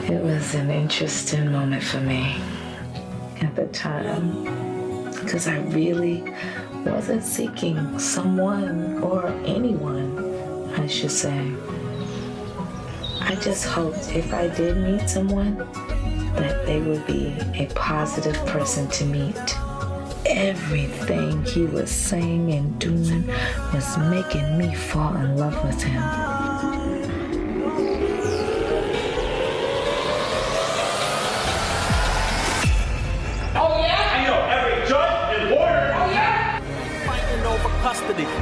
It was an interesting moment for me at the time because I really wasn't seeking someone or anyone, I should say. I just hoped if I did meet someone that they would be a positive person to meet. Everything he was saying and doing was making me fall in love with him.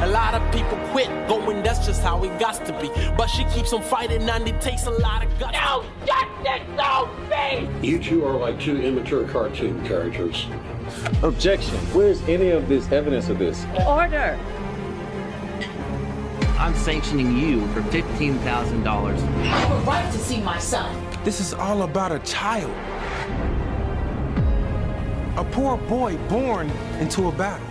A lot of people quit going, that's just how it got to be. But she keeps on fighting and it takes a lot of guts. No justice, no peace! You two are like two immature cartoon characters. Objection. Where's any of this evidence of this? Order. I'm sanctioning you for $15,000. I have a right to see my son. This is all about a child. A poor boy born into a battle.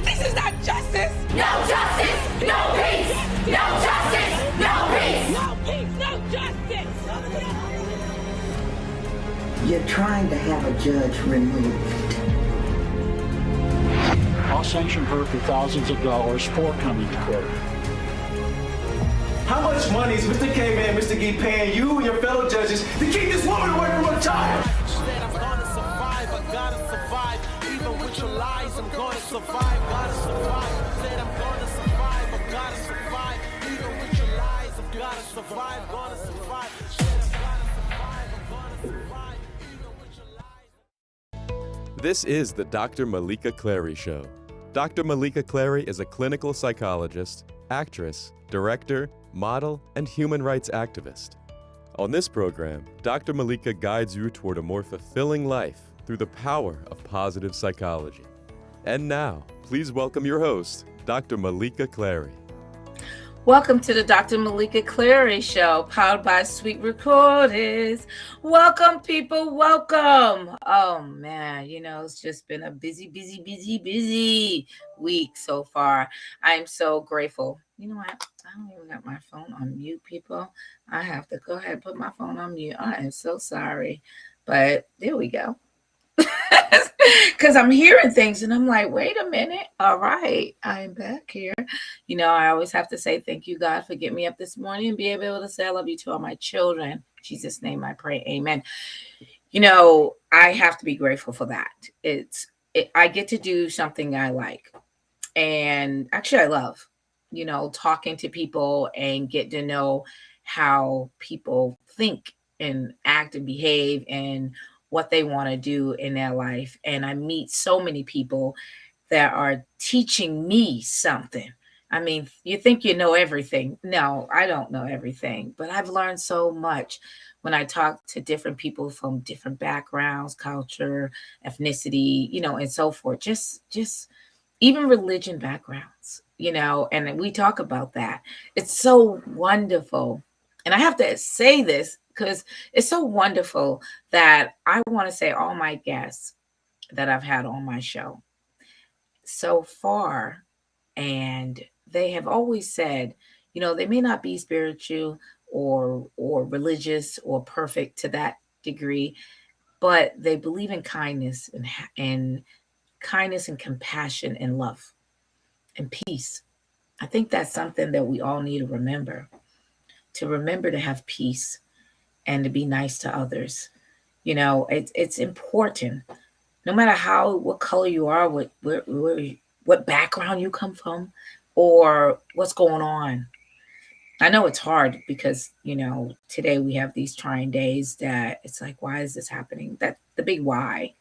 This is not justice! No justice! No peace! No justice! No peace! No peace! No justice! You're trying to have a judge removed. I'll sanction her for thousands of dollars for coming to court. How much money is Mr. K and Mr. Gee paying you and your fellow judges to keep this woman away from her child? Said I'm gonna survive, I gotta survive. Even with your lies, I'm gonna survive, gotta survive. Said I'm gonna survive, I gotta survive. Even with your lies, I've gotta survive, gonna survive. Said I'm gonna survive, I'm gonna survive. Even with your lies. This is the Dr. Meleeka Clary Show. Dr. Meleeka Clary is a clinical psychologist, actress, director, model, and human rights activist. On this program, Dr. Meleeka guides you toward a more fulfilling life through the power of positive psychology. And now, please welcome your host, Dr. Meleeka Clary. Welcome to the Dr. Meleeka Clary Show, powered by Sweet Recordings. Welcome, people. Welcome. Oh, man, it's just been a busy week so far. I'm so grateful. You know what? I don't even got my phone on mute, people. I have to go ahead and put my phone on mute. I am so sorry. But there we go. Because I'm hearing things and I'm like, wait a minute. All right, I'm back here. I always have to say thank you, God, for getting me up this morning and be able to say I love you to all my children. In Jesus' name I pray, amen. I have to be grateful for that. I get to do something I like. And actually I love, talking to people and get to know how people think and act and behave and what they want to do in their life. And I meet so many people that are teaching me something. I mean, you think you know everything. No, I don't know everything, but I've learned so much when I talk to different people from different backgrounds, culture, ethnicity, and so forth. Just even religion backgrounds, and we talk about that. It's so wonderful. And I have to say this because it's so wonderful that I want to say all my guests that I've had on my show so far, and they have always said, they may not be spiritual or religious or perfect to that degree, but they believe in kindness and kindness and compassion and love and peace. I think that's something that we all need to remember to have peace and to be nice to others. It's important. No matter what color you are, what background you come from, or what's going on. I know it's hard because, today we have these trying days that it's like, why is this happening? That the big why.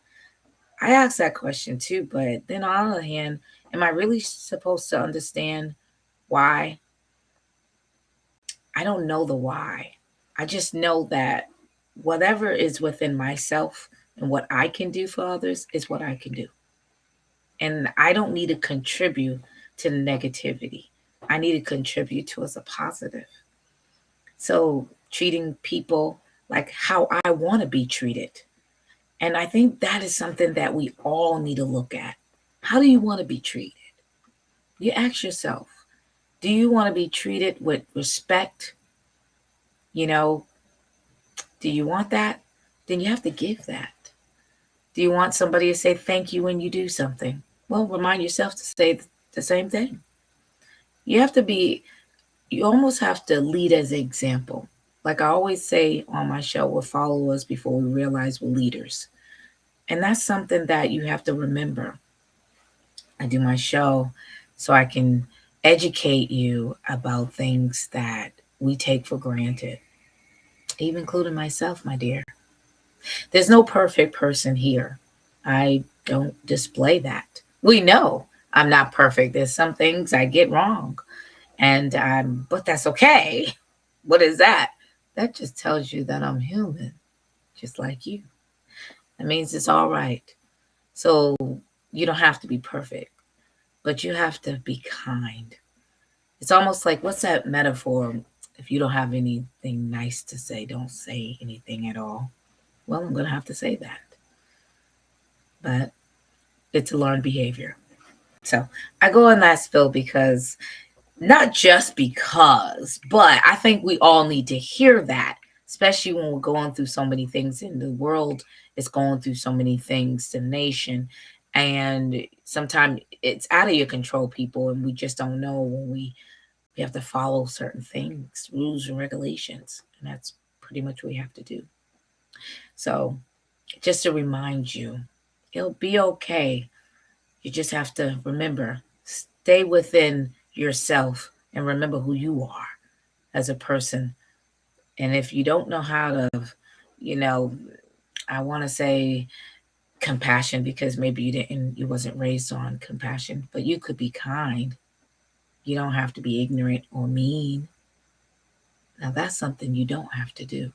I ask that question too, but then on the other hand, am I really supposed to understand why? I don't know the why. I just know that whatever is within myself and what I can do for others is what I can do. And I don't need to contribute to the negativity. I need to contribute towards a positive. So treating people like how I want to be treated And I think that is something that we all need to look at. How do you want to be treated? You ask yourself, do you want to be treated with respect? You know, do you want that? Then you have to give that. Do you want somebody to say thank you when you do something? Well, remind yourself to say the same thing. You have to be, you almost have to lead as an example. Like I always say on my show, we're followers before we realize we're leaders. And that's something that you have to remember. I do my show so I can educate you about things that we take for granted, even including myself, my dear. There's no perfect person here. I don't display that. We know I'm not perfect. There's some things I get wrong, and but that's okay. What is that? That just tells you that I'm human, just like you. That means it's all right. So you don't have to be perfect, but you have to be kind. It's almost like what's that metaphor? If you don't have anything nice to say, don't say anything at all. Well, I'm going to have to say that. But it's a learned behavior. So I go on that spill because not just because, but I think we all need to hear that, especially when we're going through so many things in the world. It's going through so many things, the nation. And sometimes it's out of your control, people, and we just don't know when we have to follow certain things, rules and regulations. And that's pretty much what we have to do. So just to remind you, it'll be okay. You just have to remember, stay within yourself and remember who you are as a person. And if you don't know how to, you know, I want to say compassion because maybe you wasn't raised on compassion, but you could be kind. You don't have to be ignorant or mean. Now that's something you don't have to do.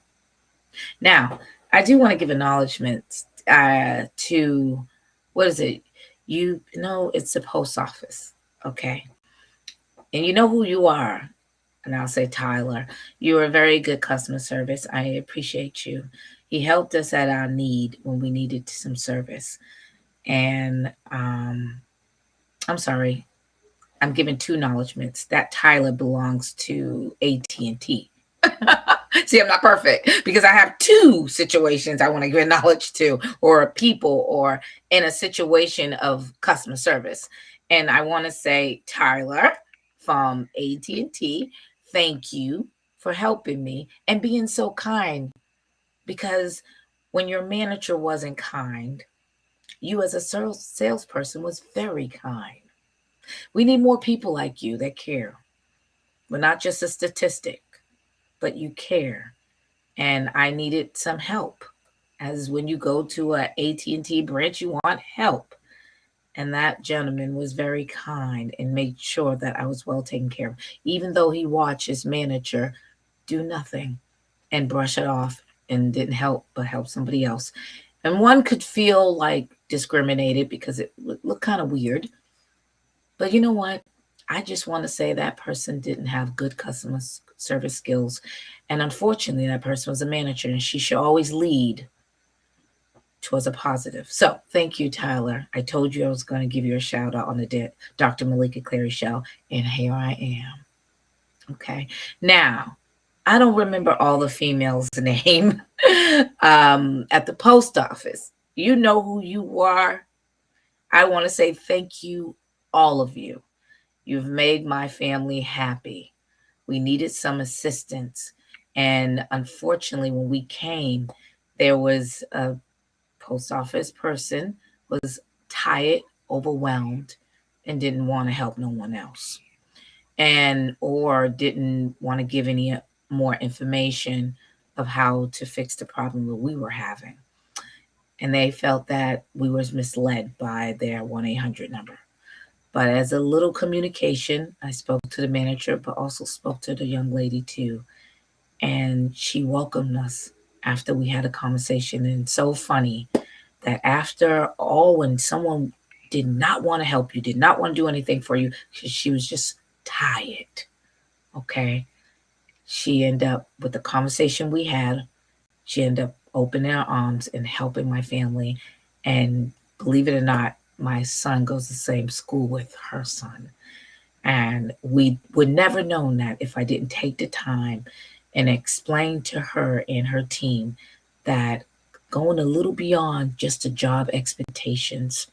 Now, I do want to give acknowledgments to what is it? You know, it's the post office, okay? And you know who you are. And I'll say Tyler. You are a very good customer service. I appreciate you. He helped us at our need when we needed some service. And I'm sorry, I'm giving two acknowledgments. That Tyler belongs to AT&T. See, I'm not perfect because I have two situations I want to give knowledge to, or people, or in a situation of customer service. And I want to say, Tyler from AT&T, thank you for helping me and being so kind. Because when your manager wasn't kind, you as a salesperson was very kind. We need more people like you that care. We're not just a statistic, but you care. And I needed some help. As when you go to a AT&T branch, you want help. And that gentleman was very kind and made sure that I was well taken care of, even though he watched his manager do nothing and brush it off and didn't help but help somebody else. And one could feel like discriminated because it looked kind of weird. But you know what? I just want to say that person didn't have good customer service skills. And unfortunately, that person was a manager and she should always lead towards a positive. So thank you, Tyler. I told you I was going to give you a shout out on the Dr. Meleeka Clary show. And here I am. Okay. Now, I don't remember all the females' name at the post office. You know who you are. I want to say thank you, all of you. You've made my family happy. We needed some assistance. And unfortunately, when we came, there was a post office person was tired, overwhelmed, and didn't want to help no one else. And or didn't want to give any more information of how to fix the problem that we were having. And they felt that we was misled by their 1-800 number. But as a little communication, I spoke to the manager, but also spoke to the young lady too. And she welcomed us after we had a conversation. And it's so funny that after all, when someone did not want to help you, did not want to do anything for you, she was just tired. Okay. She ended up with the conversation we had. She ended up open their arms and helping my family. And believe it or not, my son goes to the same school with her son. And we would never known that if I didn't take the time and explain to her and her team that going a little beyond just the job expectations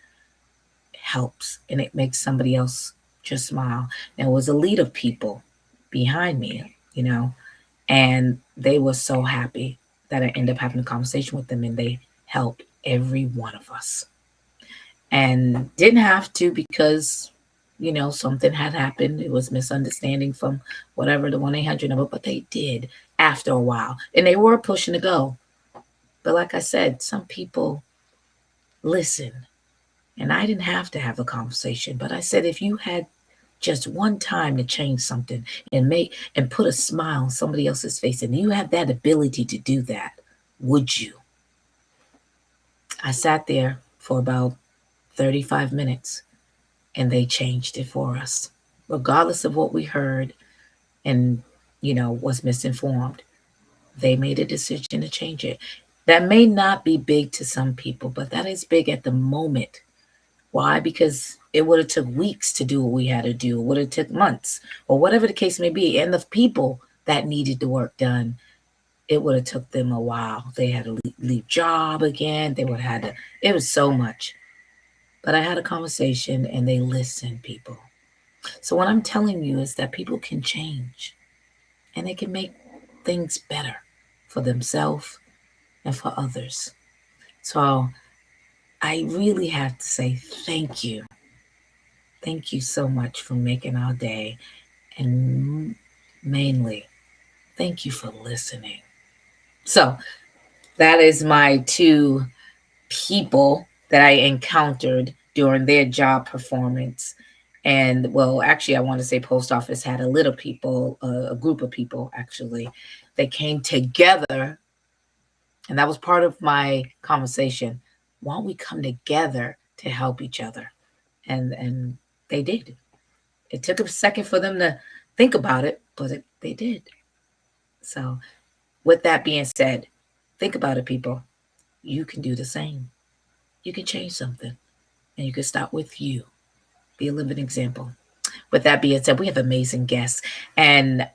helps, and it makes somebody else just smile. There was a lead of people behind me, and they were so happy that I ended up having a conversation with them, and they helped every one of us. And didn't have to because, something had happened. It was misunderstanding from whatever the 1-800 number, but they did after a while. And they were pushing to go. But like I said, some people listen. And I didn't have to have a conversation, but I said, if you had just one time to change something and put a smile on somebody else's face, and you have that ability to do that, would you? I sat there for about 35 minutes and they changed it for us, regardless of what we heard and, was misinformed. They made a decision to change it. That may not be big to some people, but that is big at the moment. Why? Because it would have took weeks to do what we had to do. It would have took months, or whatever the case may be. And the people that needed the work done, it would have took them a while. They had to leave job again. They would have had to. It was so much. But I had a conversation, and they listened, people. So what I'm telling you is that people can change, and they can make things better for themselves and for others. So I really have to say thank you. Thank you so much for making our day. And mainly, thank you for listening. So that is my two people that I encountered during their job performance. And well, actually, I want to say post office had a group of people actually, that came together. And that was part of my conversation. Why don't we come together to help each other? And they did. It took a second for them to think about it, but they did. So with that being said, think about it, people. You can do the same. You can change something, and you can start with you. Be a living example. With that being said, we have amazing guests, and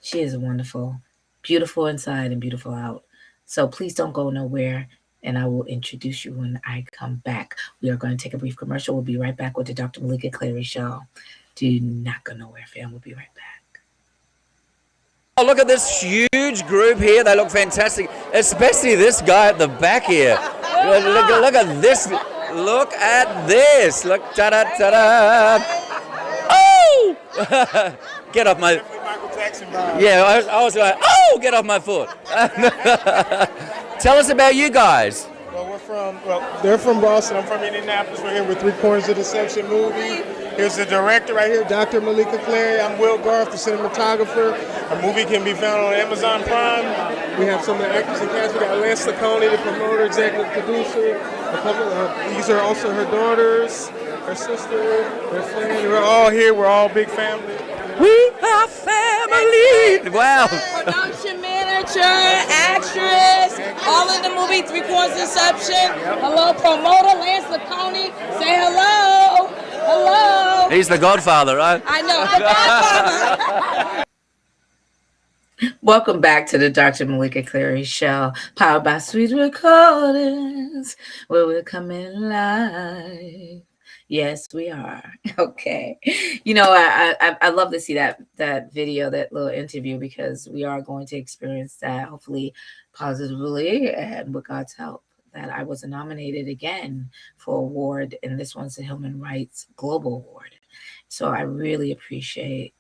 she is wonderful, beautiful inside and beautiful out. So please don't go nowhere, and I will introduce you when I come back. We are going to take a brief commercial. We'll be right back with the Dr. Meleeka Clary Show. Do not go nowhere, fam. We'll be right back. Oh, look at this huge group here. They look fantastic, especially this guy at the back here. Look at this. Look at this. Look, ta-da, ta-da. Oh! Get off my... Yeah, I was like, oh, get off my foot. Tell us about you guys. They're from Boston. I'm from Indianapolis. We're here with Three Corners of Deception movie. Here's the director right here, Dr. Meleeka Clary. I'm Will Garth, the cinematographer. Our movie can be found on Amazon Prime. We have some of the actors and cast. We got Lance Lacconi, the promoter, executive producer. These are also her daughters, her sister, her friend. We're all here. We're all big family. We are family. Wow. Production manager, actress, all in the movie Three Corners of Deception. Hello, promoter Lance Lacconi. Say hello. Hello. He's the Godfather, right? I know, the Godfather. Welcome back to the Dr. Meleeka Clary Show, powered by Sweet Recordings, where we're coming live. Yes, we are. Okay. I love to see that video, that little interview, because we are going to experience that hopefully positively and with God's help. That I was nominated again for award, and this one's the Human Rights Global Award. So I really appreciate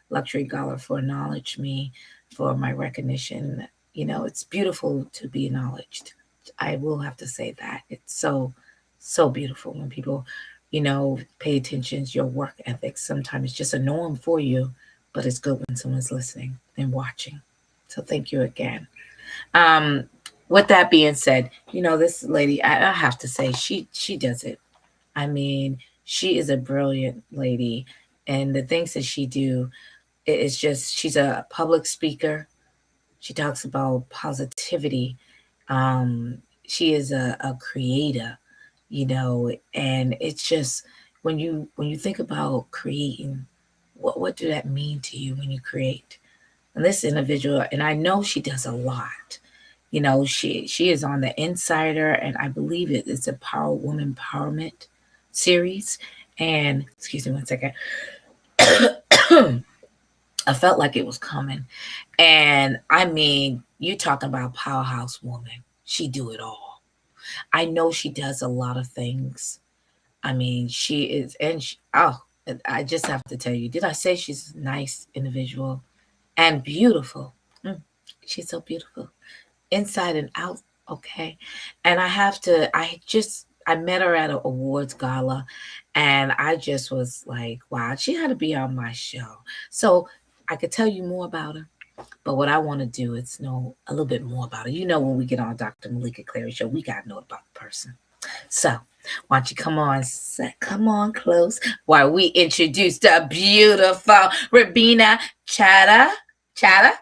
Luxury Gala for acknowledging me for my recognition. It's beautiful to be acknowledged. I will have to say that. It's so beautiful when people, pay attention to your work ethics. Sometimes it's just a norm for you, but it's good when someone's listening and watching. So thank you again. With that being said, this lady, I have to say, she does it. I mean, she is a brilliant lady, and the things that she do, it's just, she's a public speaker. She talks about positivity. She is a creator, and it's just when you think about creating, what do that mean to you when you create? And this individual, and I know she does a lot. She is on the Insider, and I believe it's a Power Woman Empowerment series. And excuse me one second. I felt like it was coming. And I mean, you talking about powerhouse woman. She do it all. I know she does a lot of things. I mean, she is, and I just have to tell you, did I say she's a nice individual and beautiful? Mm, she's so beautiful, inside and out. Okay, and I met her at an awards gala, and I just was like, wow, she had to be on my show. So I could tell you more about her. But what I want to do is know a little bit more about her. When we get on Dr. Meleeka Clary show, we got to know about the person. So why don't you come on close while we introduce the beautiful Rubina Chadha. Chadha?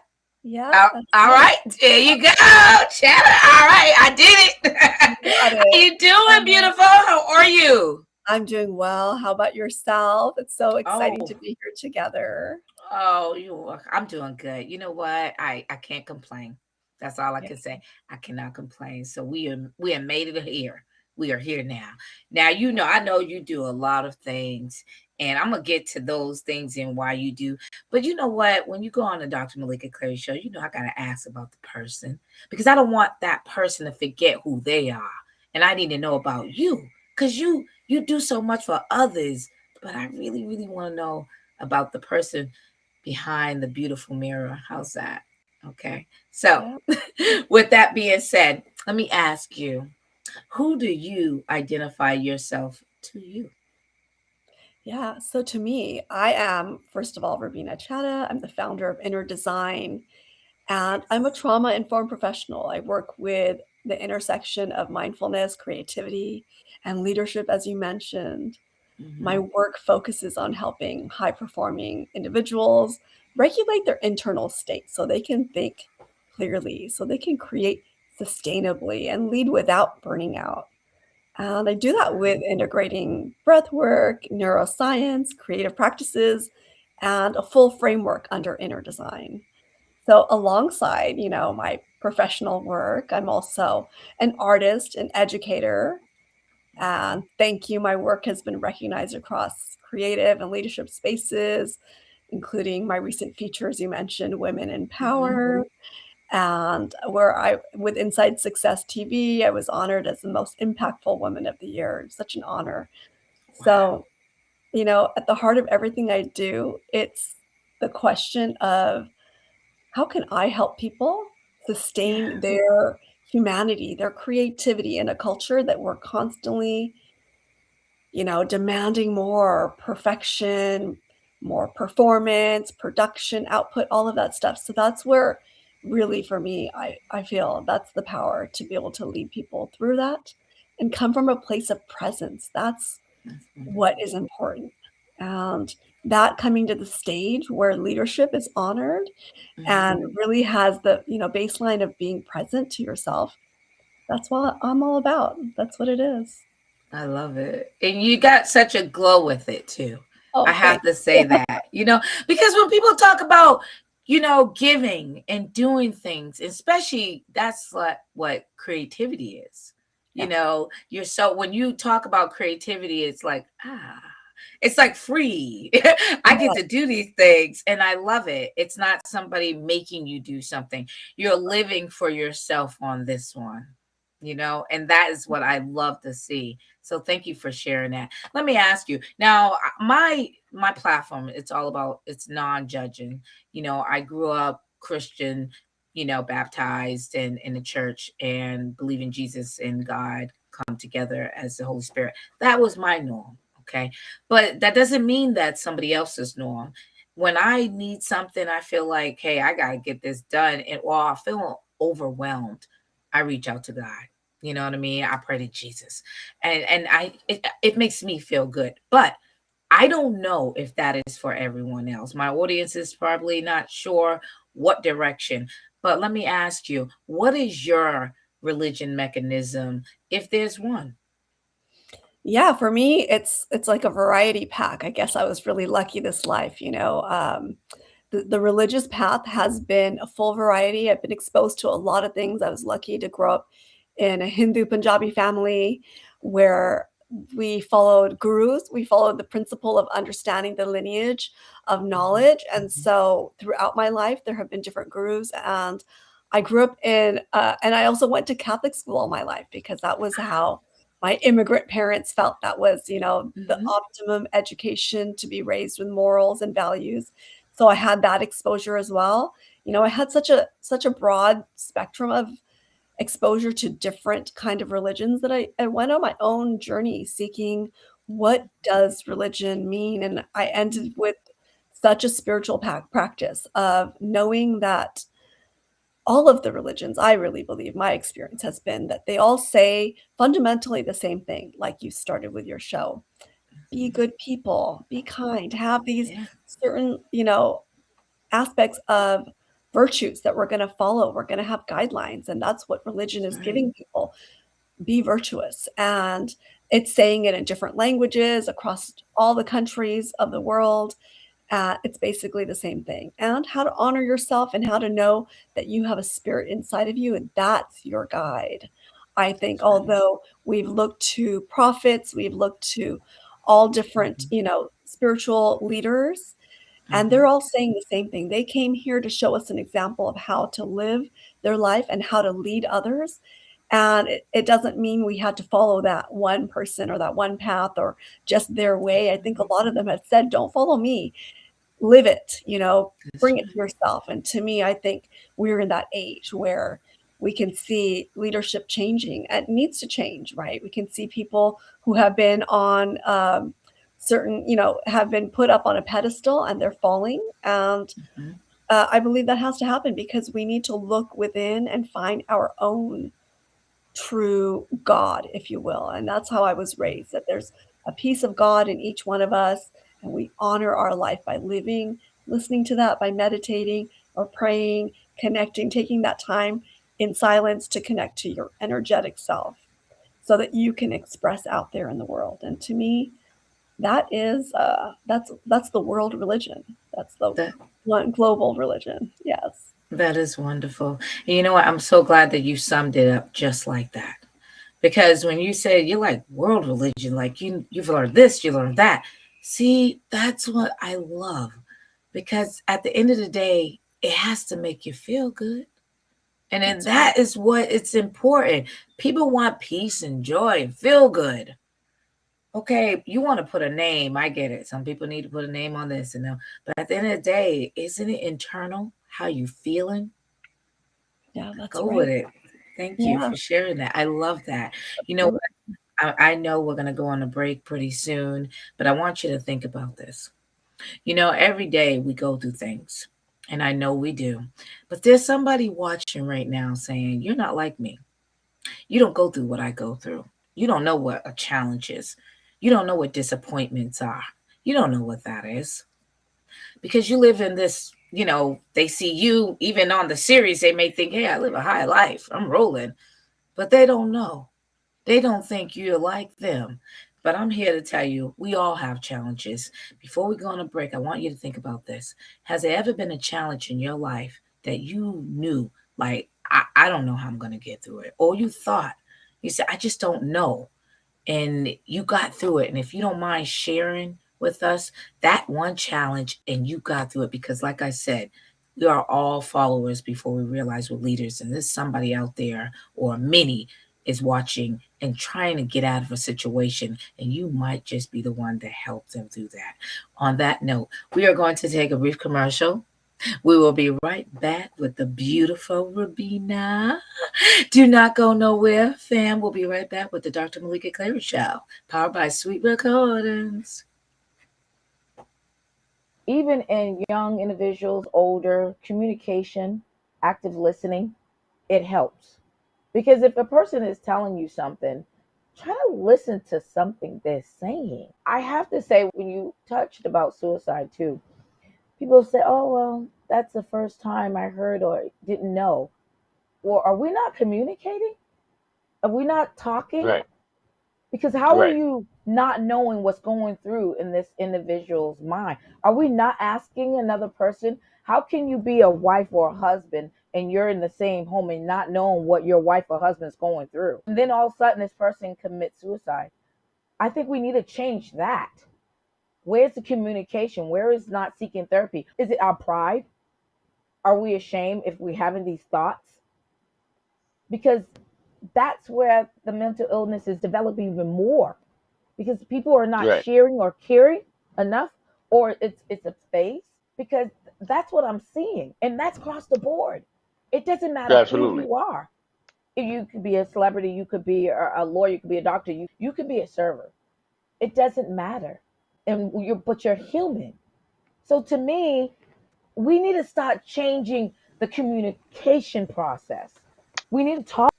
Yeah. All right. There you go. Chadha. All right. I did it. How you doing, beautiful? How are you? I'm doing well. How about yourself? It's so exciting to Oh. be here together. Oh, I'm doing good. You know what? I can't complain. That's all I Yeah. can say. I cannot complain. So we have made it here. We are here now. Now I know you do a lot of things, and I'm gonna get to those things and why you do. But you know what? When you go on the Dr. Meleeka Clary show, I gotta ask about the person because I don't want that person to forget who they are, and I need to know about you because you do so much for others. But I really, really want to know about the person behind the beautiful mirror. How's that? Okay. So, Yeah. with that being said, let me ask you, who do you identify yourself to you? Yeah. So to me, I am, first of all, Rubina Chadha. I'm the founder of Inner Design, and I'm a trauma informed professional. I work with the intersection of mindfulness, creativity, and leadership, as you mentioned. My Mhm. work focuses on helping high performing individuals regulate their internal state so they can think clearly, so they can create sustainably and lead without burning out. And I do that with integrating breath work, neuroscience, creative practices, and a full framework under inner design. So alongside, my professional work, I'm also an artist, an educator, and thank you. My work has been recognized across creative and leadership spaces, including my recent feature, as you mentioned, Women in Mhm. Power. And with Inside Success TV, I was honored as the most impactful woman of the year. It was such an honor. Wow. So, at the heart of everything I do, it's the question of how can I help people sustain Yeah. their humanity, their creativity in a culture that we're constantly demanding more perfection, more performance, production, output, all of that stuff. So that's where really for me, I feel that's the power to be able to lead people through that and come from a place of presence. That's That's what wonderful. is important. And that coming to the stage where leadership is honored and Mhm. really has the, baseline of being present to yourself. That's what I'm all about. That's what it is. I love it. And you got such a glow with it too. I Oh, have thanks. to say that, because when people talk about, giving and doing things, especially that's what creativity is. Yeah. You're so when you talk about creativity, it's like free. I get Yeah. to do these things and I love it. It's not somebody making you do something. You're living for yourself on this one, and that is what I love to see. So thank you for sharing that. Let me ask you now. My platform, it's non-judging. I grew up Christian, baptized in the church and believe in Jesus and God come together as the Holy Spirit. That was my norm. Okay, but that doesn't mean that somebody else's norm. When I need something, I feel like, hey, I gotta get this done, and while I feel overwhelmed, I reach out to God. You know what I mean? I pray to Jesus, and it makes me feel good. But I don't know if that is for everyone else. My audience is probably not sure what direction. But let me ask you, what is your religion mechanism, if there's one? Yeah, for me, it's like a variety pack. I guess I was really lucky this life, you know. The religious path has been a full variety. I've been exposed to a lot of things. I was lucky to grow up in a Hindu Punjabi family where we followed gurus. We followed the principle of understanding the lineage of knowledge. And so throughout my life, there have been different gurus. And I grew up and I also went to Catholic school all my life because that was how my immigrant parents felt that was, you know, the Mhm. optimum education to be raised with morals and values. So I had that exposure as well. You know, I had such a broad spectrum of exposure to different kind of religions that I went on my own journey seeking what does religion mean? And I ended with such a spiritual practice of knowing that all of the religions, I really believe my experience has been that they all say fundamentally the same thing, like you started with your show. Be good people, be kind, have these Yeah, certain, you know, aspects of virtues that we're gonna follow. We're gonna have guidelines, and that's what religion is right. giving people. Be virtuous, and it's saying it in different languages across all the countries of the world. It's basically the same thing. And how to honor yourself and how to know that you have a spirit inside of you, and that's your guide. I think That's right. although we've looked to prophets, we've looked to all different, Mhm, you know, spiritual leaders, and they're mhm. all saying the same thing. They came here to show us an example of how to live their life and how to lead others. And it doesn't mean we had to follow that one person or that one path or just their way. That's I think right. a lot of them have said, don't follow me, live it, you know, That's bring it to right. yourself. And to me, I think we're in that age where we can see leadership changing. It needs to change, right? We can see people who have been on certain, you know, have been put up on a pedestal and they're falling. And Mhm. I believe that has to happen because we need to look within and find our own true God, if you will. And that's how I was raised, that there's a piece of God in each one of us, and we honor our life by living, listening to that, by meditating or praying, connecting, taking that time in silence to connect to your energetic self so that you can express out there in the world. And to me, that is that's the world religion. That's the That one global religion. Yes. that is wonderful. And you know what? I'm so glad that you summed it up just like that. Because when you say you like world religion, like you've learned this, you learned that. See, that's what I love. Because at the end of the day, it has to make you feel good. And then That's right. that is what it's important. People want peace and joy and feel good. Okay, you want to put a name. I get it. Some people need to put a name on this and that. But at the end of the day, isn't it internal? How you feeling? Yeah, that's Go with right. it. Thank you Yeah, for sharing that. I love that. You know, absolutely. I know we're going to go on a break pretty soon, but I want you to think about this. You know, every day we go through things, and I know we do. But there's somebody watching right now saying, you're not like me. You don't go through what I go through. You don't know what a challenge is. You don't know what disappointments are. You don't know what that is because you live in this, they see you, even on the series, they may think, hey, I live a high life. I'm rolling. But they don't know. They don't think you're like them. But I'm here to tell you, we all have challenges. Before we go on a break, I want you to think about this. Has there ever been a challenge in your life that you knew, like, I don't know how I'm going to get through it? Or you thought, you said, I just don't know, and you got through it. And if you don't mind sharing with us that one challenge and you got through it, because like I said, we are all followers before we realize we're leaders. And there's somebody out there, or many, is watching and trying to get out of a situation, and you might just be the one to help them through that. On that note, we are going to take a brief commercial. We will be right back with the beautiful Rubina. Do not go nowhere, fam. We'll be right back with the Dr. Meleeka Clary Show, powered by Sweet Recordings. Even in young individuals, older, communication, active listening, it helps. Because if a person is telling you something, try to listen to something they're saying. I have to say, when you touched about suicide too, people say, oh, well, that's the first time I heard or didn't know. Or are we not communicating? Are we not talking? Right. Because how are Right. you not knowing what's going through in this individual's mind? Are we not asking another person? How can you be a wife or a husband and you're in the same home and not knowing what your wife or husband's going through? And then all of a sudden this person commits suicide. I think we need to change that. Where's the communication? Where is not seeking therapy? Is it our pride? Are we ashamed if we're having these thoughts? Because that's where the mental illness is developing even more, because people are not Right. sharing or caring enough, or it's a phase, because that's what I'm seeing, and that's across the board. It doesn't matter who Absolutely. you are. If you could be a celebrity, you could be a lawyer, you could be a doctor, you could be a server. It doesn't matter, but you're human. So to me, we need to start changing the communication process. We need to talk.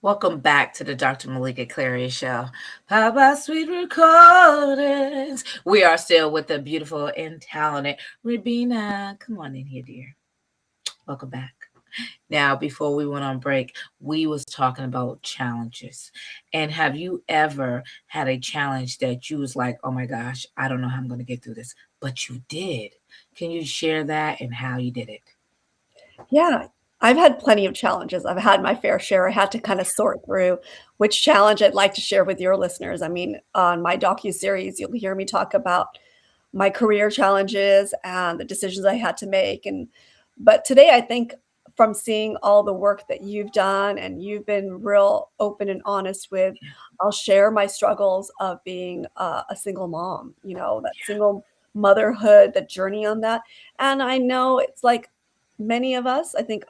Welcome back to the Dr. Meleeka Clary Show. Papa Sweet Recordings. We are still with the beautiful and talented Rubina. Come on in here, dear. Welcome back. Now, before we went on break, we was talking about challenges. And have you ever had a challenge that you was like, oh my gosh, I don't know how I'm going to get through this, but you did? Can you share that and how you did it? Yeah, I've had plenty of challenges. I've had my fair share. I had to kind of sort through which challenge I'd like to share with your listeners. I mean, on my docuseries, you'll hear me talk about my career challenges and the decisions I had to make. But today, I think from seeing all the work that you've done and you've been real open and honest with, I'll share my struggles of being a single mom, that single motherhood, the journey on that. And I know it's like many of us, I think,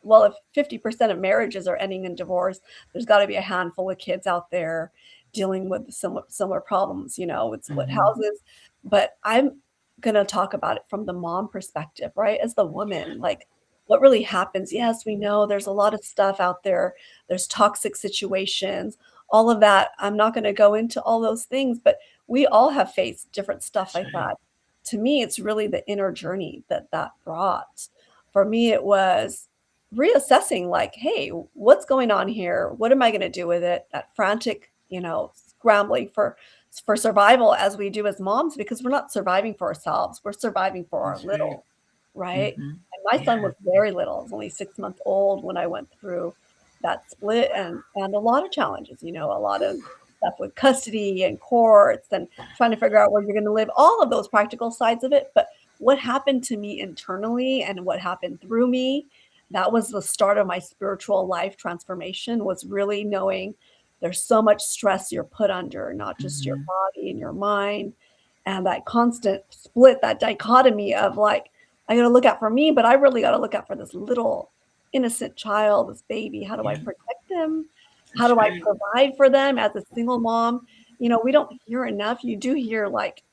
well, if 50% of marriages are ending in divorce, there's got to be a handful of kids out there dealing with similar problems, with split houses. But I'm going to talk about it from the mom perspective, right? As the woman, like what really happens. Yes, we know there's a lot of stuff out there. There's toxic situations, all of that. I'm not going to go into all those things, but we all have faced different stuff like that. To me, it's really the inner journey that brought. For me, it was reassessing like, hey, what's going on here? What am I going to do with it? That frantic, scrambling for survival as we do as moms, because we're not surviving for ourselves. We're surviving for our little, right? And my son was very little. He was only 6 months old when I went through that split and a lot of challenges, a lot of stuff with custody and courts and trying to figure out where you're going to live, all of those practical sides of it. But what happened to me internally and what happened through me, that was the start of my spiritual life transformation, was really knowing there's so much stress you're put under, not just your body and your mind, and that constant split, that dichotomy of like, I got to look out for me, but I really got to look out for this little innocent child, this baby. How do I protect them? How do I provide for them as a single mom? We don't hear enough. You do hear like,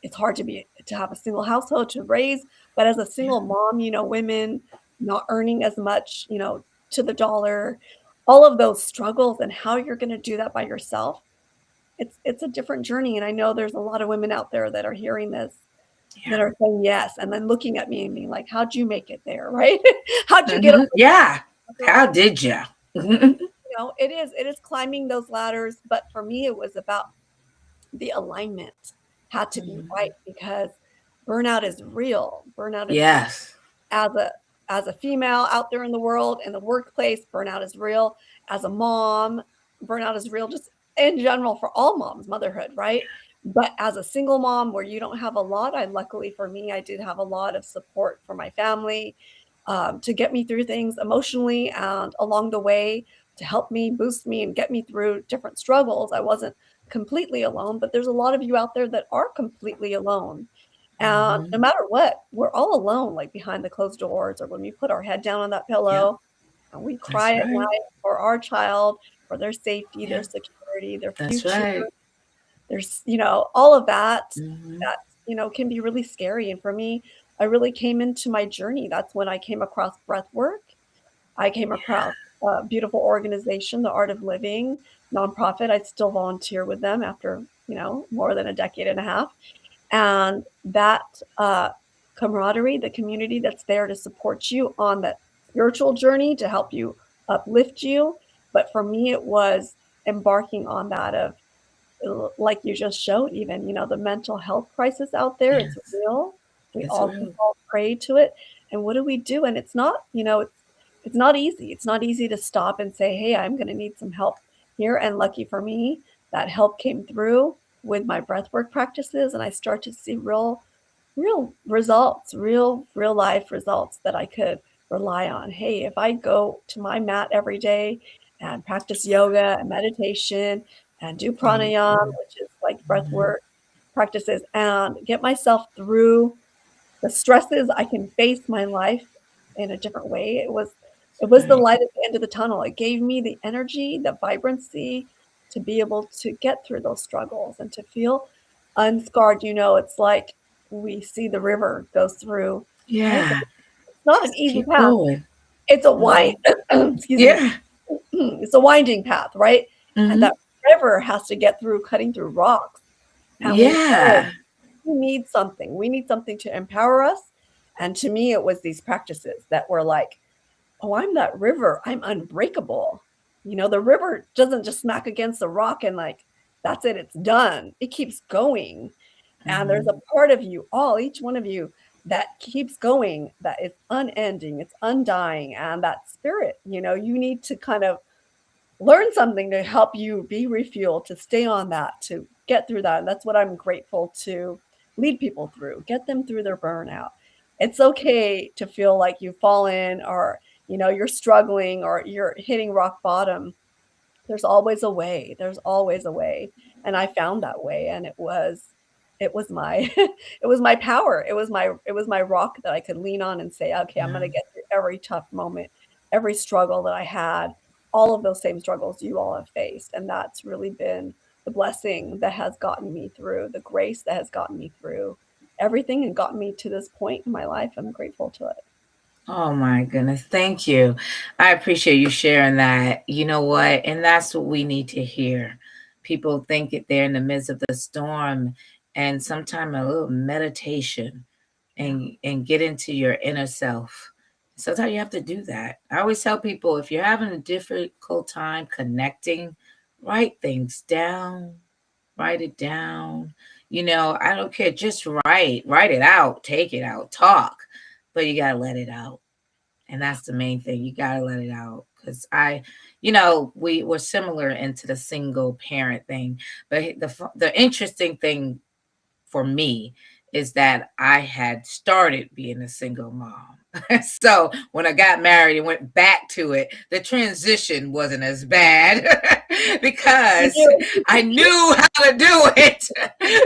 it's hard to have a single household to raise, but as a single mom, women not earning as much, to the dollar, all of those struggles and how you're going to do that by yourself. It's a different journey. And I know there's a lot of women out there that are hearing this that are saying yes. And then looking at me and being like, how'd you make it there? Right. How'd you get over Yeah. How did you? It is climbing those ladders. But for me, it was about the alignment had to be right, because burnout is real. Burnout is real. As a female out there in the world, in the workplace, burnout is real. As a mom, burnout is real, just in general for all moms, motherhood, right? But as a single mom where you don't have a lot, luckily for me, I did have a lot of support from my family to get me through things emotionally and along the way to help me, boost me, and get me through different struggles. I wasn't completely alone, but there's a lot of you out there that are completely alone. And no matter what, we're all alone, like behind the closed doors, or when we put our head down on that pillow and we cry at night for our child, for their safety, their security, their future. There's, all of that, that, can be really scary. And for me, I really came into my journey. That's when I came across breath work. I came across a beautiful organization, The Art of Living, nonprofit. I still volunteer with them after, more than a decade and a half. And that camaraderie, the community that's there to support you on that spiritual journey, to help you uplift you. But for me, it was embarking on that of, like you just showed, even, the mental health crisis out there. It's Yes, real. We it's all can real. fall prey to it. And what do we do? And it's not, it's not easy. It's not easy to stop and say, hey, I'm going to need some help here. And lucky for me, that help came through with my breathwork practices, and I start to see real results, real life results that I could rely on. Hey, if I go to my mat every day and practice yoga and meditation and do There you pranayama, go. which is like breath work practices, and get myself through the stresses, I can face my life in a different way. It was the Right. light at the end of the tunnel. It gave me the energy, the vibrancy to be able to get through those struggles and to feel unscarred. It's like we see the river goes through, right? But Yeah. it's not an Just easy keep path. going. It's a No. excuse me. Yeah. It's a winding path, right? And Hmm. that river has to get through cutting through rocks. And we know Yeah. we need something. We need something to empower us. And to me, it was these practices that were like, oh, I'm that river. I'm unbreakable. The river doesn't just smack against the rock and like, that's it, it's done. It keeps going. And there's Hmm. a part of you, each one of you, that keeps going, that is unending, it's undying. And that spirit, you need to kind of learn something to help you be refueled, to stay on that, to get through that. And that's what I'm grateful to lead people through, get them through their burnout. It's okay to feel like you've fallen, or, you're struggling, or you're hitting rock bottom. There's always a way. There's always a way. And I found that way. And it was my it was my power. It was my rock that I could lean on and say, okay, I'm Yeah. gonna get through every tough moment, every struggle that I had, all of those same struggles you all have faced. And that's really been the blessing that has gotten me through, the grace that has gotten me through everything and gotten me to this point in my life. I'm grateful to it. Oh my goodness. Thank you. I appreciate you sharing that. You know what? And that's what we need to hear. People think that they're in the midst of the storm, and sometimes a little meditation and get into your inner self. Sometimes you have to do that. I always tell people, if you're having a difficult time connecting, write things down, write it down. I don't care. Just write it out, take it out, talk, but you got to let it out. And that's the main thing. You got to let it out. Because we were similar into the single parent thing. But the interesting thing for me is that I had started being a single mom. So when I got married and went back to it, the transition wasn't as bad because I knew how to do it.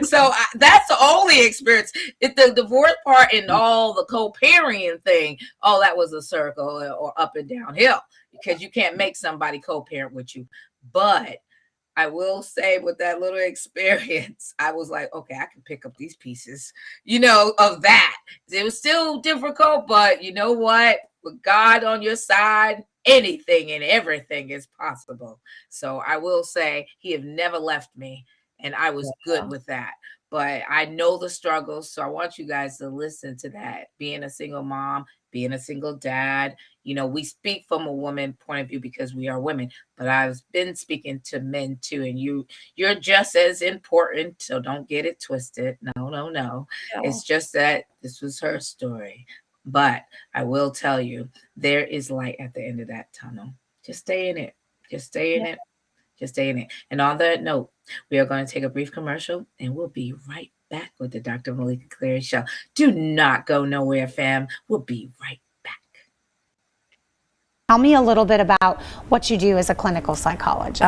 So that's the only experience. The divorce part and all the co-parenting thing, oh, that was a circle or up and downhill, because you can't make somebody co-parent with you. But I will say, with that little experience, I was like, okay, I can pick up these pieces, of that. It was still difficult, but you know what? With God on your side, anything and everything is possible. So I will say he have never left me, and I was good with that. But I know the struggles, so I want you guys to listen to that. Being a single mom, being a single dad, we speak from a woman point of view because we are women, but I've been speaking to men too, and you're just as important, so don't get it twisted. No, no, no. Yeah. It's just that this was her story. But I will tell you, there is light at the end of that tunnel. Just stay in it. Just stay in it. Just stay in it. And on that note, we are going to take a brief commercial, and we'll be right back with the Dr. Meleeka Clary Show. Do not go nowhere, fam. We'll be right back. Tell me a little bit about what you do as a clinical psychologist.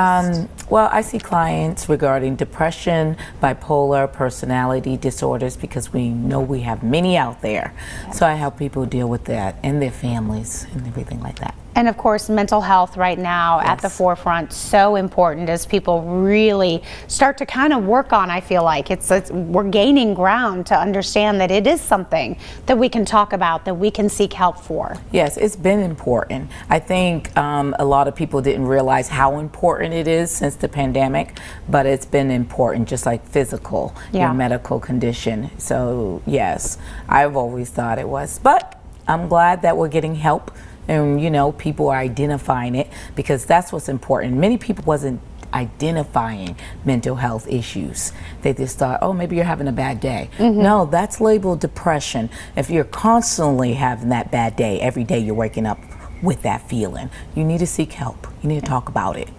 Well, I see clients regarding depression, bipolar, personality disorders, because we know we have many out there. So I help people deal with that and their families and everything like that. And of course, mental health right now at the forefront, so important as people really start to kind of work on. I feel like we're gaining ground to understand that it is something that we can talk about, that we can seek help for. Yes, it's been important. I think a lot of people didn't realize how important it is since the pandemic, but it's been important, just like physical, your medical condition. So yes, I've always thought it was, but I'm glad that we're getting help. And people are identifying it, because that's what's important. Many people wasn't identifying mental health issues. They just thought, oh, maybe you're having a bad day. No, that's labeled depression. If you're constantly having that bad day, every day you're waking up with that feeling, you need to seek help. You need to talk about it.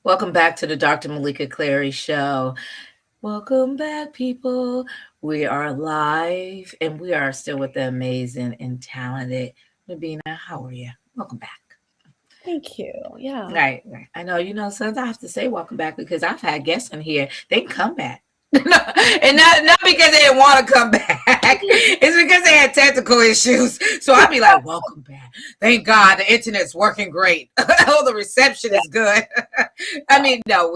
Welcome back to the Dr. Meleeka Clary Show. Welcome back, people. We are live, and we are still with the amazing and talented Rubina. How are you? Welcome back. Thank you. Yeah. Right. I know, sometimes I have to say welcome back because I've had guests in here. They can come back. And not because they didn't want to come back. It's because they had technical issues. So I'd be like, welcome back. Thank God the internet's working great. Oh, the reception is good. I mean, no,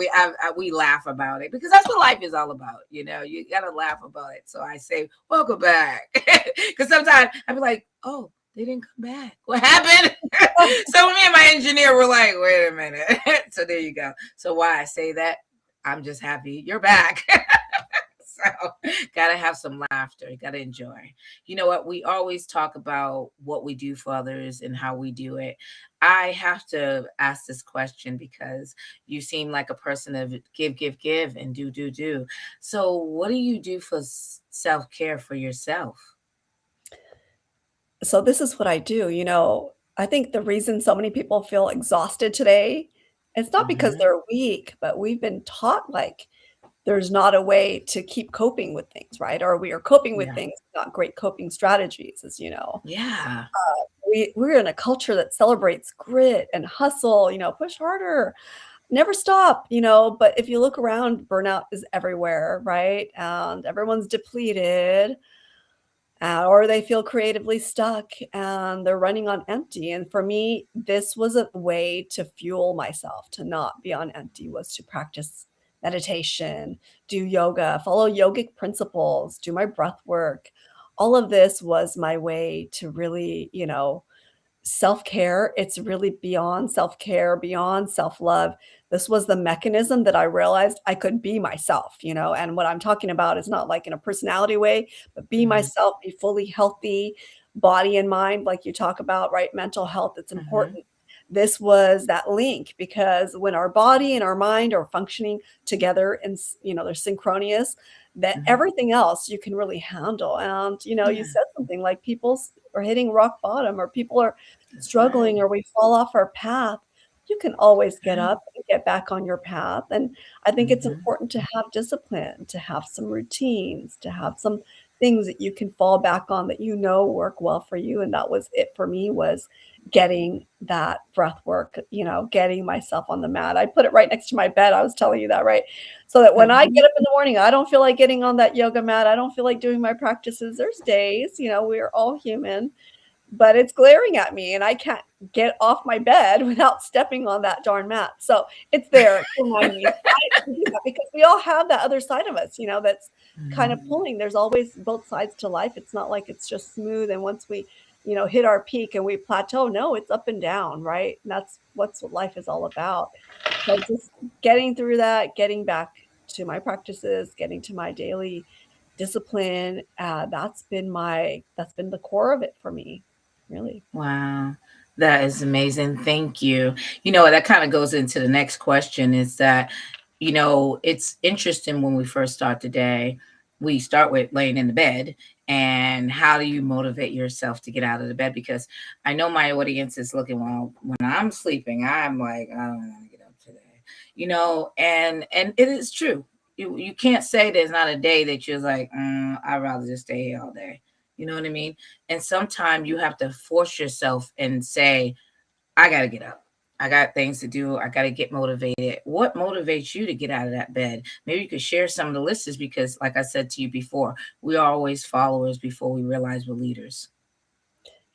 we laugh about it because that's what life is all about. You got to laugh about it. So I say, welcome back. Because sometimes I'd be like, oh, they didn't come back. What happened? So me and my engineer were like, wait a minute. So there you go. So why I say that, I'm just happy you're back. So gotta have some laughter. Gotta enjoy. You know what? We always talk about what we do for others and how we do it. I have to ask this question because you seem like a person of give, and do. So what do you do for self-care for yourself? So this is what I do. I think the reason so many people feel exhausted today, it's not because they're weak, but we've been taught like there's not a way to keep coping with things, right? Or we are coping with things, not great coping strategies, as you know. Yeah. We're in a culture that celebrates grit and hustle, push harder, never stop, but if you look around, burnout is everywhere, right? And everyone's depleted. Or they feel creatively stuck and they're running on empty. And for me, this was a way to fuel myself, to not be on empty, was to practice meditation, do yoga, follow yogic principles, do my breath work. All of this was my way to really, self-care. It's really beyond self-care, beyond self-love. This was the mechanism that I realized I could be myself, and what I'm talking about is not like in a personality way, but be myself, be fully healthy, body and mind, like you talk about, right? Mental health, it's important. This was that link, because when our body and our mind are functioning together and, they're synchronous, that everything else you can really handle. And, you said something like people are hitting rock bottom, or people are struggling, or we fall off our path. You can always get up and get back on your path. And I think it's important to have discipline, to have some routines, to have some things that you can fall back on that work well for you. And that was it for me, was getting that breath work, getting myself on the mat. I put it right next to my bed. I was telling you that, right? So that when I get up in the morning, I don't feel like getting on that yoga mat. I don't feel like doing my practices. There's days, we're all human, but it's glaring at me and I can't get off my bed without stepping on that darn mat. So it's there to remind me because we all have that other side of us, that's kind of pulling. There's always both sides to life. It's not like it's just smooth. And once we, hit our peak and we plateau, no, it's up and down, right? And that's what life is all about. So just getting through that, getting back to my practices, getting to my daily discipline, that's been the core of it for me. Really. Wow. That is amazing. Thank you. That kind of goes into the next question, is that, it's interesting when we first start the day, we start with laying in the bed, and how do you motivate yourself to get out of the bed? Because I know my audience is looking, well, when I'm sleeping, I'm like, I don't want to get up today, and it is true. You can't say there's not a day that you're like, I'd rather just stay here all day. You know what I mean? And sometimes you have to force yourself and say, I got to get up. I got things to do. I got to get motivated. What motivates you to get out of that bed? Maybe you could share some of the listeners, because like I said to you before, we are always followers before we realize we're leaders.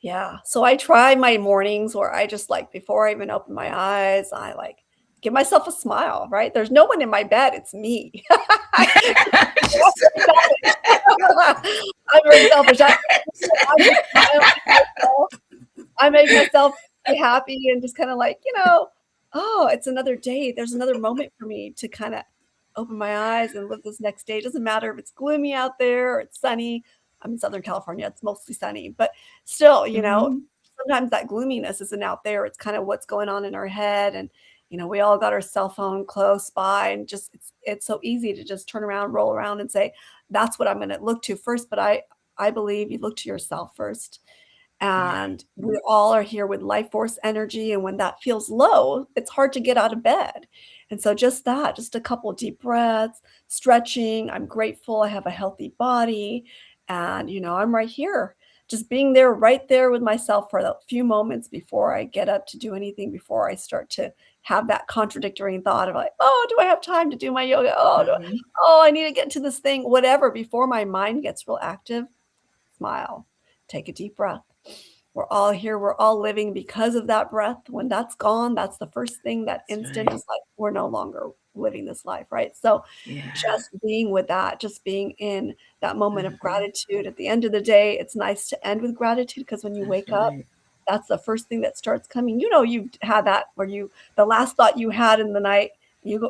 Yeah. So I try my mornings where I just like, before I even open my eyes, I like give myself a smile, right? There's no one in my bed. It's me. I'm very selfish. I just smile to myself. I make myself be happy and just kind of like, oh, it's another day. There's another moment for me to kind of open my eyes and live this next day. It doesn't matter if it's gloomy out there or it's sunny. I'm in Southern California. It's mostly sunny, but still, sometimes that gloominess isn't out there. It's kind of what's going on in our head. And, we all got our cell phone close by, and just, it's so easy to just turn around, roll around and say, that's what I'm going to look to first. But I believe you look to yourself first. And we all are here with life force energy. And when that feels low, it's hard to get out of bed. And so just a couple of deep breaths, stretching. I'm grateful I have a healthy body. And, I'm right here, just being there, right there with myself for a few moments before I get up to do anything, before I start to have that contradictory thought of like, oh, do I have time to do my yoga? Oh, I need to get to this thing, whatever, before my mind gets real active. Smile, take a deep breath. We're all here. We're all living because of that breath. When that's gone, that's the first thing, that instant is like, we're no longer living this life, right? So just being with that, just being in that moment of gratitude. At the end of the day, it's nice to end with gratitude, because when you wake up, that's the first thing that starts coming. You've had that where the last thought you had in the night,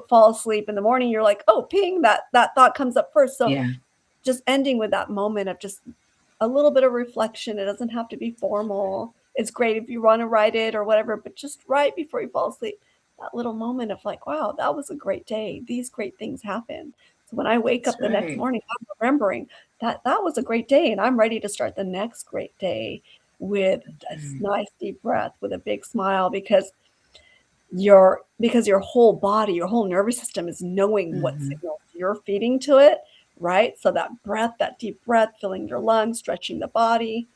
fall asleep in the morning, you're like, oh, ping, that thought comes up first. So just ending with that moment of just a little bit of reflection. It doesn't have to be formal. It's great if you want to write it or whatever, but just right before you fall asleep, that little moment of like, wow, that was a great day. These great things happen. So when I wake up the next morning, I'm remembering that was a great day, and I'm ready to start the next great day with a nice deep breath, with a big smile, because your whole body, your whole nervous system is knowing what signals you're feeding to it, right? So that breath, that deep breath, filling your lungs, stretching the body,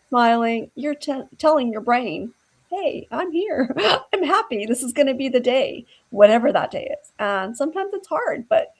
smiling, you're telling your brain, hey, I'm here. I'm happy. This is going to be the day, whatever that day is. And sometimes it's hard, but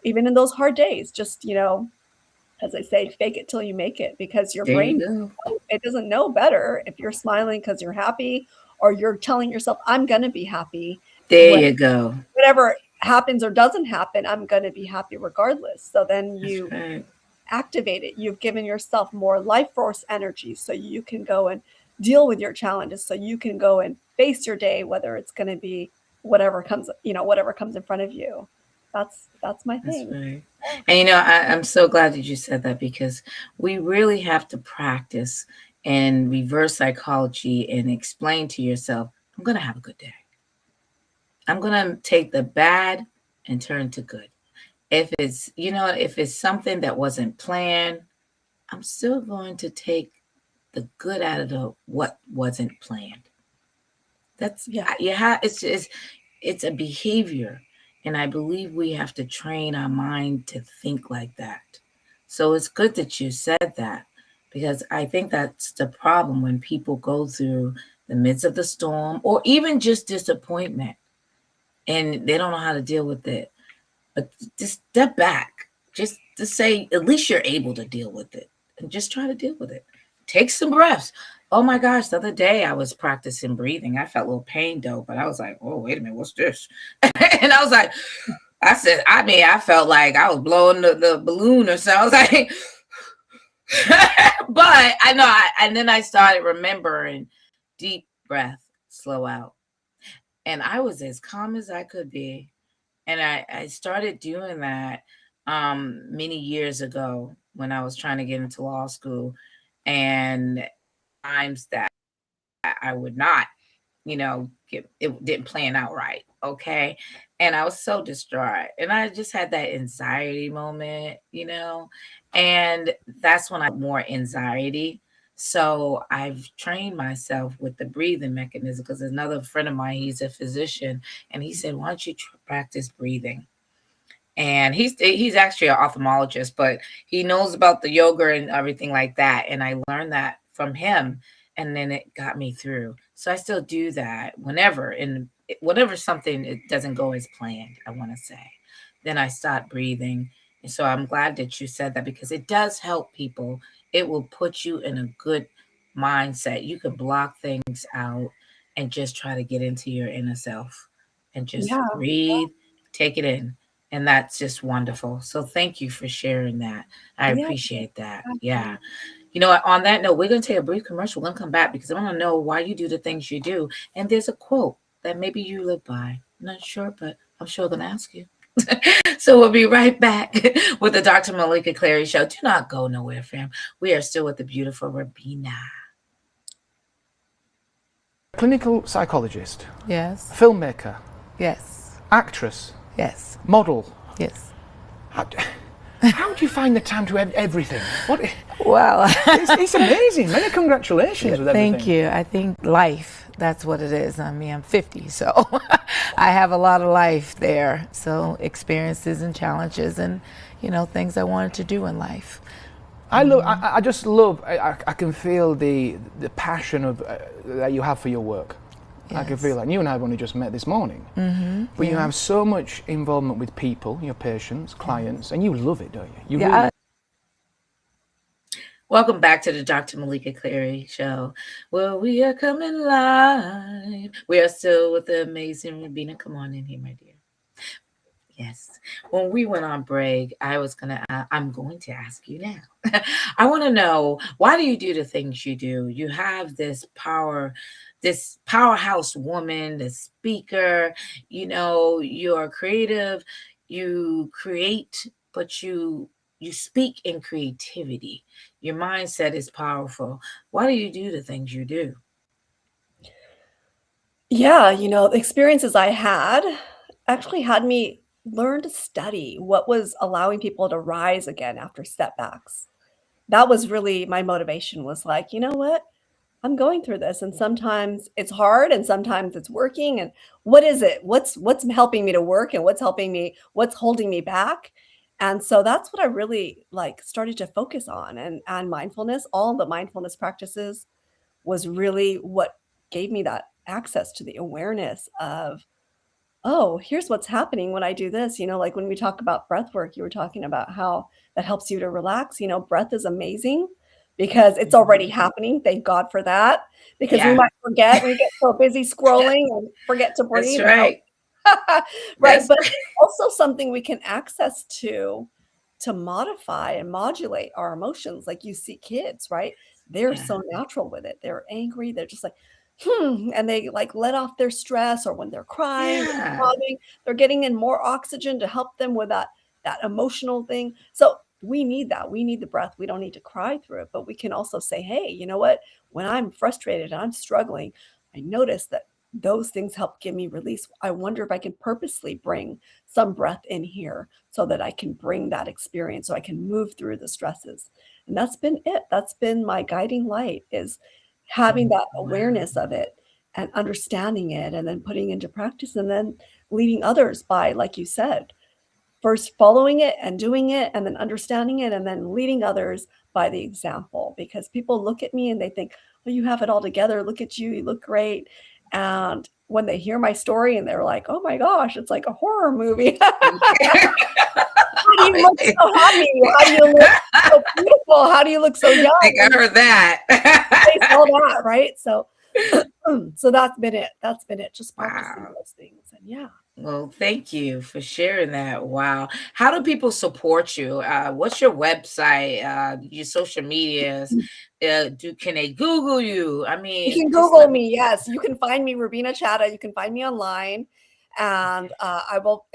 even in those hard days, just, as I say, fake it till you make it, because your brain, it doesn't know better if you're smiling because you're happy, or you're telling yourself, I'm going to be happy. There you go. Whatever happens or doesn't happen, I'm going to be happy regardless. So then you activate it. You've given yourself more life force energy, so you can go and deal with your challenges, so you can go and face your day, whether it's going to be whatever comes in front of you. That's my thing. That's right. And I'm so glad that you said that, because we really have to practice and reverse psychology and explain to yourself, I'm going to have a good day. I'm going to take the bad and turn to good. If it's something that wasn't planned, I'm still going to take the good out of what wasn't planned. That's it's a behavior. And I believe we have to train our mind to think like that. So it's good that you said that, because I think that's the problem when people go through the midst of the storm, or even just disappointment, and they don't know how to deal with it. But just step back, just to say, at least you're able to deal with it, and just try to deal with it. Take some breaths. Oh my gosh, the other day I was practicing breathing. I felt a little pain though, but I was like, oh, wait a minute, what's this? And I was like, I felt like I was blowing the balloon or something. I was like, but I know, and then I started remembering deep breath, slow out. And I was as calm as I could be. And I started doing that many years ago when I was trying to get into law school. And times that I would not, it didn't plan out right. Okay. And I was so distraught. And I just had that anxiety moment, and that's when I had more anxiety. So I've trained myself with the breathing mechanism, because another friend of mine, he's a physician, and he said, why don't you practice breathing? And he's actually an ophthalmologist, but he knows about the yoga and everything like that. And I learned that from him, and then it got me through. So I still do that whenever something it doesn't go as planned, I want to say. Then I start breathing. And so I'm glad that you said that, because it does help people. It will put you in a good mindset. You could block things out and just try to get into your inner self and just Yeah. breathe, take it in. And that's just wonderful. So thank you for sharing that. I Yeah. appreciate that. Yeah. You know what? On that note, we're going to take a brief commercial. We're going to come back because I want to know why you do the things you do. And there's a quote that maybe you live by. I'm not sure, but I'm sure they're going to ask you. So we'll be right back with the Dr. Meleeka Clary Show. Do not go nowhere, fam. We are still with the beautiful Rubina. Clinical psychologist. Yes. Filmmaker. Yes. Actress. Yes. Model. Yes. How do you find the time to everything? Well, it's amazing. Many congratulations with everything. Thank you. I think life, that's what it is. I mean, I'm 50, so I have a lot of life there. So experiences and challenges and, things I wanted to do in life. I just love, I can feel the passion that you have for your work. Yes. I can feel that. You and I have only just met this morning. Mm-hmm. But you have so much involvement with people, your patients, clients, and you love it, don't you? Welcome back to the Dr. Meleeka Clary Show, where we are coming live. We are still with the amazing Rubina. Come on in here, my dear. Yes. When we went on break, I'm going to ask you now. I want to know, why do you do the things you do? You have this powerhouse woman, the speaker, you're creative, you create, but you speak in creativity. Your mindset is powerful. Why do you do the things you do? Yeah, the experiences I had actually had me learn to study what was allowing people to rise again after setbacks. That was really my motivation, was like, you know what? I'm going through this, and sometimes it's hard and sometimes it's working, and what is it? What's helping me to work, and what's holding me back? And so that's what I really started to focus on, and mindfulness, all the mindfulness practices was really what gave me that access to the awareness of, oh, here's what's happening when I do this. Like when we talk about breath work, you were talking about how that helps you to relax. Breath is amazing because it's already happening. Thank God for that. Because we might forget. We get so busy scrolling and forget to breathe. That's right. Right. But it's also something we can access to modify and modulate our emotions. Like you see kids, right? They're so natural with it. They're angry. They're just like, and they let off their stress, or when they're crying, sobbing, they're getting in more oxygen to help them with that emotional thing. So we need that. We need the breath. We don't need to cry through it, but we can also say, hey, you know what? When I'm frustrated and I'm struggling, I notice that those things help give me release. I wonder if I can purposely bring some breath in here so that I can bring that experience, so I can move through the stresses. And that's been it. That's been my guiding light, is having that awareness of it and understanding it, and then putting into practice, and then leading others by, like you said, first following it and doing it, and then understanding it, and then leading others by the example. Because people look at me and they think, oh, you have it all together. Look at you. You look great. And when they hear my story and they're like, oh my gosh, it's like a horror movie. How do you look so happy? How do you look so beautiful? How do you look so young? I think I heard that. They saw that, right? So that's been it. That's been it. Just practicing those things. And yeah. Well, thank you for sharing that. Wow. How do people support you? What's your website? Your social medias? Can they Google you? I mean, you can Google me. Yes, you can find me, Rubina Chadha. You can find me online, and I'll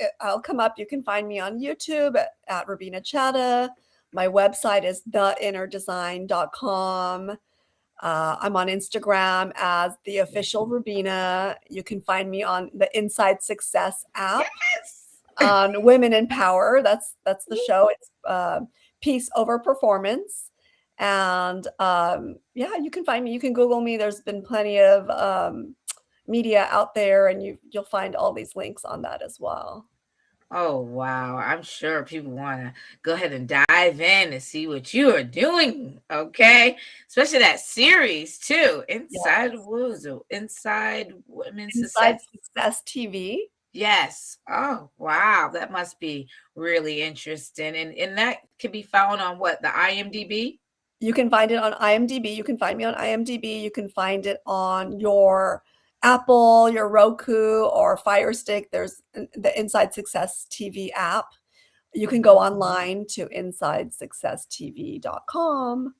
come up. You can find me on YouTube at Rubina Chadha. My website is theinnerdesign.com. I'm on Instagram as the official Rubina. You can find me on the Inside Success app. On Women in Power. That's the show. It's Peace Over Performance. And yeah, you can find me. You can Google me. There's been plenty of media out there, and you'll find all these links on that as well. Oh, wow. I'm sure people want to go ahead and dive in and see what you are doing. Okay. Especially that series too. Inside Women's Success TV. Yes. Oh, wow. That must be really interesting. And that can be found on what? The IMDb? You can find it on IMDb. You can find me on IMDb. You can find it on your Apple, your Roku, or Fire Stick. There's the Inside Success TV app. You can go online to InsideSuccessTV.com,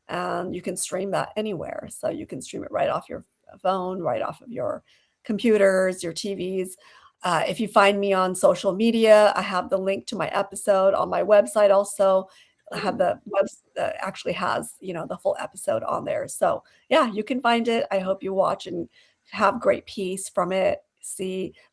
and you can stream that anywhere. So you can stream it right off your phone, right off of your computers, your TVs. If you find me on social media, I have the link to my episode on my website also. I have the website that actually has, the full episode on there. So yeah, you can find it. I hope you watch and have great peace from it.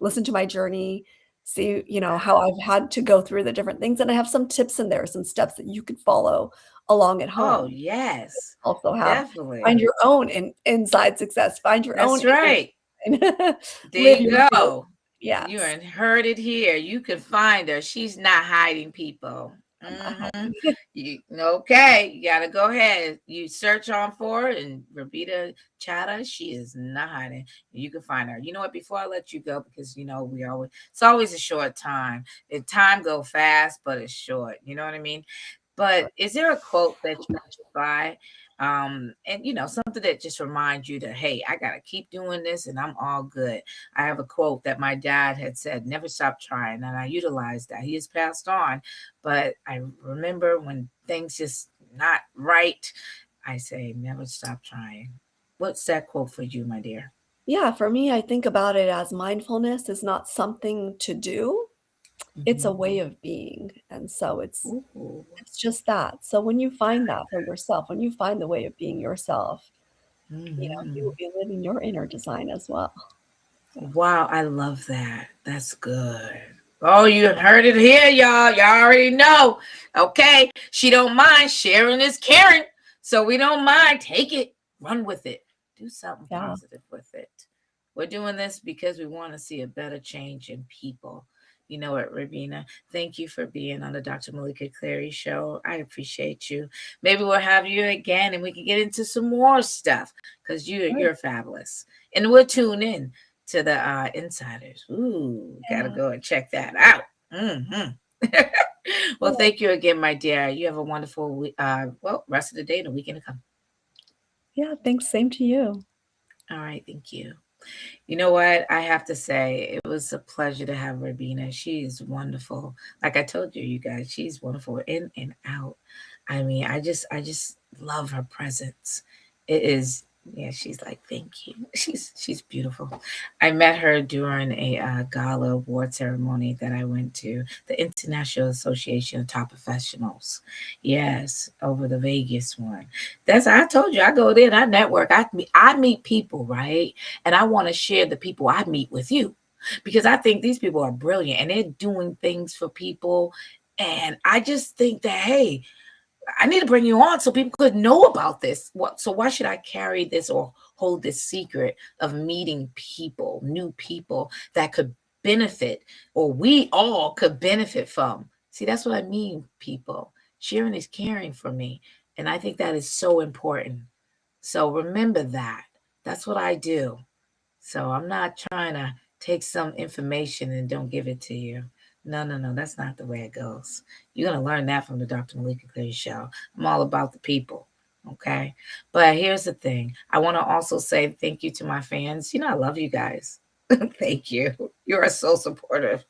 Listen to my journey, see, how I've had to go through the different things. And I have some tips in there, some steps that you could follow along at Oh, home. yes. Also Definitely. find your own inside success, find your own That's right. There There you go. Yes. You heard it here. You can find her. She's not hiding, people. Okay, you gotta go ahead. You search on for it, and Rubina Chadha, she is not hiding. You can find her. You know what? Before I let you go, because it's always a short time. The time go fast, but it's short. You know what I mean? But is there a quote that you live by? And something that just reminds you that, hey, I gotta keep doing this and I'm all good. I have a quote that my dad had said, never stop trying, and I utilized that. He has passed on, but I remember when things just not right, I say, never stop trying. What's that quote for you, my dear? Yeah, for me, I think about it as mindfulness is not something to do. It's a way of being. And so it's just that. So when you find that for yourself, when you find the way of being yourself, you will be living your inner design as well. Wow, I love that. That's good. Oh, you heard it here, y'all. Y'all already know. Okay. She don't mind. Sharing is caring. So we don't mind. Take it. Run with it. Do something positive with it. We're doing this because we want to see a better change in people. You know what, Rubina? Thank you for being on the Dr. Meleeka Clary show. I appreciate you. Maybe we'll have you again and we can get into some more stuff because you're fabulous. And we'll tune in to the insiders. Ooh, gotta go and check that out. Well, thank you again, my dear. You have a wonderful rest of the day and a weekend to come. Yeah, thanks. Same to you. All right, thank you. You know what? I have to say, it was a pleasure to have Rubina. She is wonderful. Like I told you, you guys, she's wonderful in and out. I mean, I just love her presence. It is, yeah, she's like, thank you. She's beautiful. I met her during a gala award ceremony that I went to, the International Association of Top Professionals. Yes, over the Vegas one. I told you, I go there and I network. I meet people, right? And I want to share the people I meet with you because I think these people are brilliant and they're doing things for people. And I just think that, hey, I need to bring you on so people could know about this. So why should I carry this or hold this secret of meeting people, new people that could benefit or we all could benefit from? See, that's what I mean, people. Sharing is caring for me. And I think that is so important. So remember that. That's what I do. So I'm not trying to take some information and don't give it to you. No, that's not the way it goes. You're going to learn that from the Dr. Meleeka Clary show. I'm all about the people. Okay. But here's the thing. I want to also say thank you to my fans. I love you guys. Thank you. You are so supportive.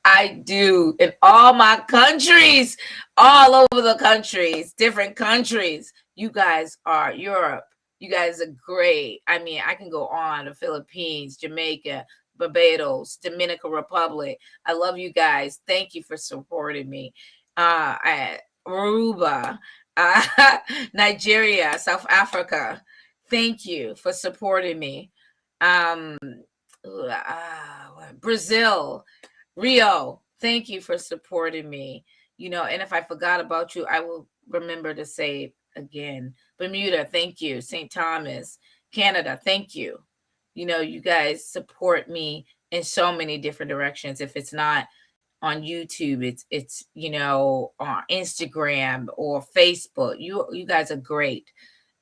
I do in all my countries, all over the countries, different countries. You guys are Europe. You guys are great. I mean, I can go on the Philippines, Jamaica, Barbados, Dominican Republic. I love you guys. Thank you for supporting me. Aruba, Nigeria, South Africa. Thank you for supporting me. Brazil, Rio, thank you for supporting me. And if I forgot about you, I will remember to say again. Bermuda, thank you. St. Thomas, Canada, thank you. You guys support me in so many different directions. If it's not on YouTube, it's on Instagram or Facebook. You guys are great.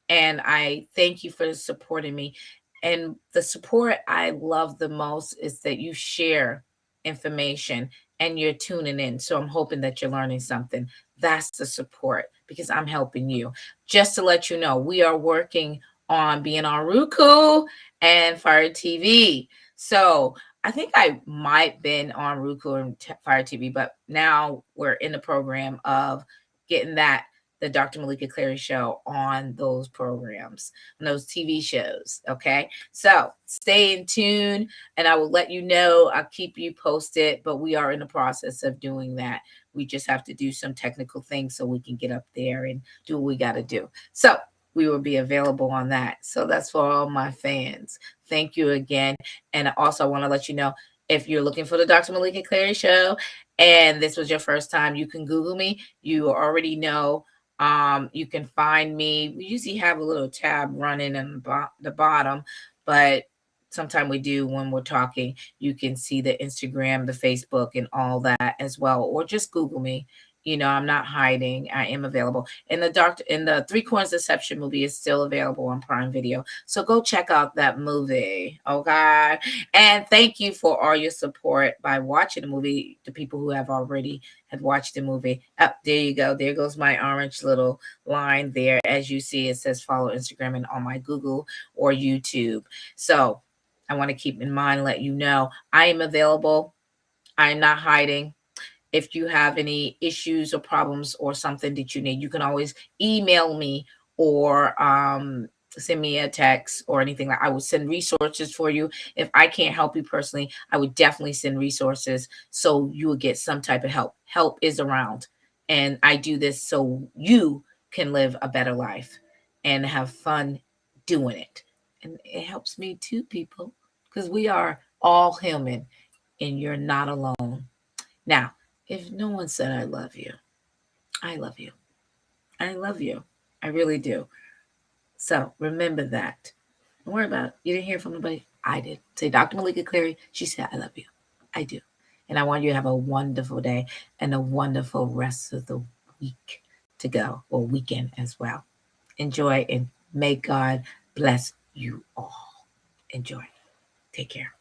And I thank you for supporting me. And the support I love the most is that you share information and you're tuning in. So I'm hoping that you're learning something. That's the support because I'm helping you. Just to let you know, we are working on being on Roku and Fire TV. So I think I might been on Roku and Fire TV, but now we're in the program of getting that the Dr. Meleeka Clary show on those programs, on those TV shows. Okay. So stay in tune and I will let you know. I'll keep you posted, but we are in the process of doing that. We just have to do some technical things so we can get up there and do what we got to do. So we will be available on that. So that's for all my fans. Thank you again. And also, I want to let you know if you're looking for the Dr. Meleeka Clary show and this was your first time, you can Google me. You already know. You can find me. We usually have a little tab running in the bottom, but sometimes we do when we're talking. You can see the Instagram, the Facebook, and all that as well, or just Google me. You know, I'm not hiding. I am available. And the Three Coins Deception movie is still available on Prime Video. So go check out that movie. Okay. And thank you for all your support by watching the movie. The people who have already had watched the movie. Oh, there you go. There goes my orange little line there. As you see, it says follow Instagram and on my Google or YouTube. So I want to keep in mind, let you know, I am available. I'm not hiding. If you have any issues or problems or something that you need, you can always email me or send me a text or anything. I would send resources for you. If I can't help you personally, I would definitely send resources so you will get some type of help. Help is around. And I do this so you can live a better life and have fun doing it. And it helps me too, people, because we are all human and you're not alone. Now, if no one said I love you, I love you. I love you. I really do. So remember that. Don't worry about it. You didn't hear from nobody. I did. Say, Dr. Meleeka Clary, she said, I love you. I do. And I want you to have a wonderful day and a wonderful rest of the week to go, or weekend as well. Enjoy and may God bless you all. Enjoy. Take care.